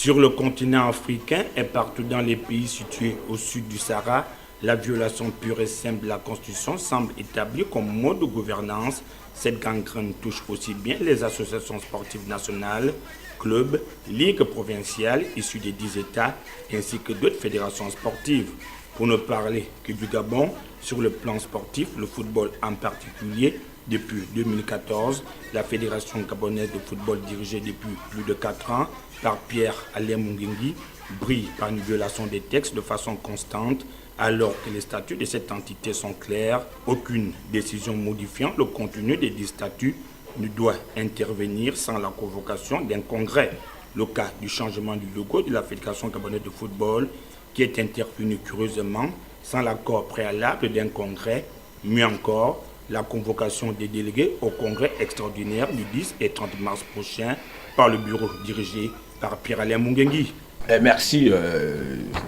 Sur le continent africain et partout dans les pays situés au sud du Sahara, la violation pure et simple de la Constitution semble établie comme mode de gouvernance. Cette gangrène touche aussi bien les associations sportives nationales, clubs, ligues provinciales issues des 10 États, ainsi que d'autres fédérations sportives. Pour ne parler que du Gabon, sur le plan sportif, le football en particulier, depuis 2014, la Fédération gabonaise de football dirigée depuis plus de 4 ans par Pierre-Alain Mungengui brille par une violation des textes de façon constante alors que les statuts de cette entité sont clairs. Aucune décision modifiant le contenu des 10 statuts ne doit intervenir sans la convocation d'un congrès. Le cas du changement du logo de la Fédération gabonaise de football qui est intervenu curieusement sans l'accord préalable d'un congrès. Mieux encore, la convocation des délégués au congrès extraordinaire du 10 et 30 mars prochain par le bureau dirigé par Pierre-Alain Mungengui. Merci.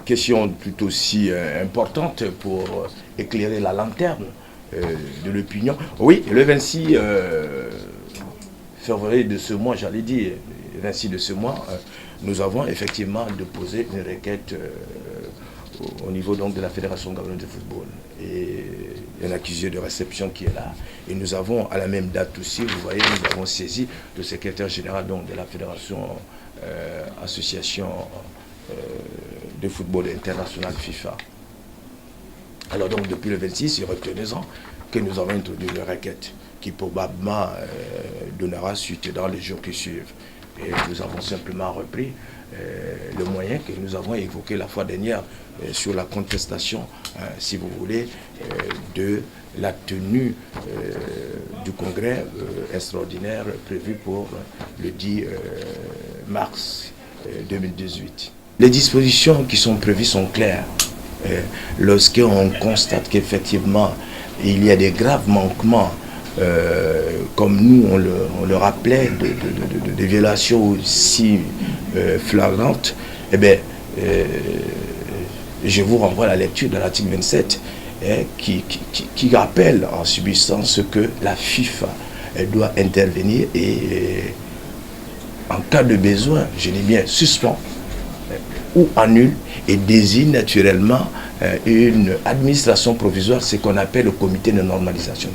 Question tout aussi importante pour éclairer la lanterne de l'opinion. Oui, le 26 février de ce mois, j'allais dire, le 26 de ce mois, nous avons effectivement déposé une requête au niveau donc de la Fédération gabonaise de football. Et un accusé de réception qui est là. Et nous avons à la même date aussi, vous voyez, nous avons saisi le secrétaire général donc, de la Fédération Association de football international FIFA. Alors donc depuis le 26, retenez-en que nous avons introduit une requête qui probablement donnera suite dans les jours qui suivent. Et nous avons simplement repris le moyen que nous avons évoqué la fois dernière sur la contestation, si vous voulez, de la tenue du congrès extraordinaire prévu pour le 10 mars 2018. Les dispositions qui sont prévues sont claires. Lorsqu'on constate qu'effectivement il y a des graves manquements, comme nous on le rappelait, de violations aussi flagrantes, eh bien, je vous renvoie à la lecture de l'article 27 qui rappelle en substance que la FIFA doit intervenir et en cas de besoin, je dis bien suspend ou annule et désigne naturellement une administration provisoire, ce qu'on appelle le comité de normalisation.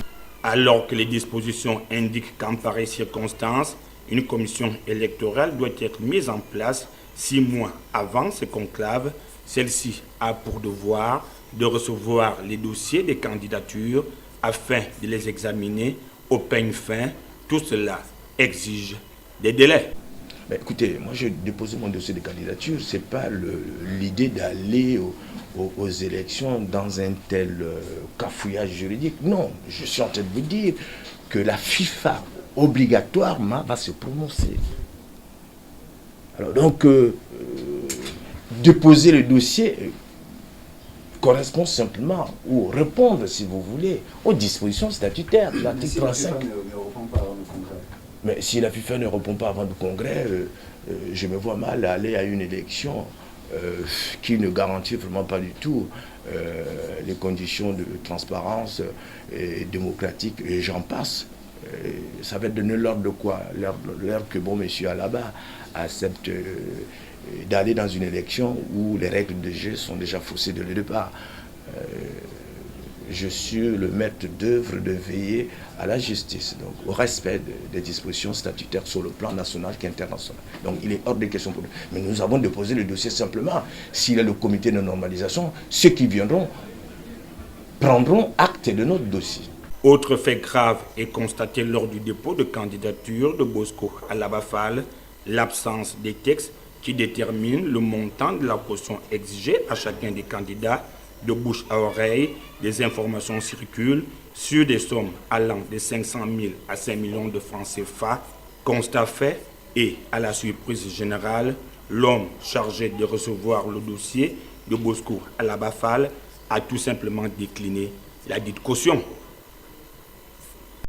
Alors que les dispositions indiquent qu'en pareille circonstance, une commission électorale doit être mise en place 6 mois avant ce conclave. Celle-ci a pour devoir de recevoir les dossiers des candidatures afin de les examiner au peigne fin. Tout cela exige des délais. Mais écoutez, moi j'ai déposé mon dossier de candidature, ce n'est pas l'idée d'aller aux élections dans un tel cafouillage juridique. Non, je suis en train de vous dire que la FIFA obligatoirement va se prononcer. Alors donc, déposer le dossier correspond simplement ou répondre, si vous voulez, aux dispositions statutaires de l'article 35. Mais si la FIFA ne répond pas avant le congrès, je me vois mal aller à une élection qui ne garantit vraiment pas du tout les conditions de transparence démocratique, et j'en passe. Ça va donner l'ordre de quoi? L'ordre que bon monsieur Alaba accepte d'aller dans une élection où les règles de jeu sont déjà faussées dès le départ. Je suis le maître d'œuvre de veiller à la justice, donc au respect des dispositions statutaires sur le plan national qu'international. Donc il est hors de question pour nous. Mais nous avons déposé le dossier simplement. S'il y a le comité de normalisation, ceux qui viendront prendront acte de notre dossier. Autre fait grave est constaté lors du dépôt de candidature de Bosco Alaba Fall, l'absence des textes qui déterminent le montant de la caution exigée à chacun des candidats. De bouche à oreille, des informations circulent sur des sommes allant de 500 000 à 5 millions de francs CFA. Constat fait et, à la surprise générale, l'homme chargé de recevoir le dossier de Bosco Alaba Fall a tout simplement décliné la dite caution.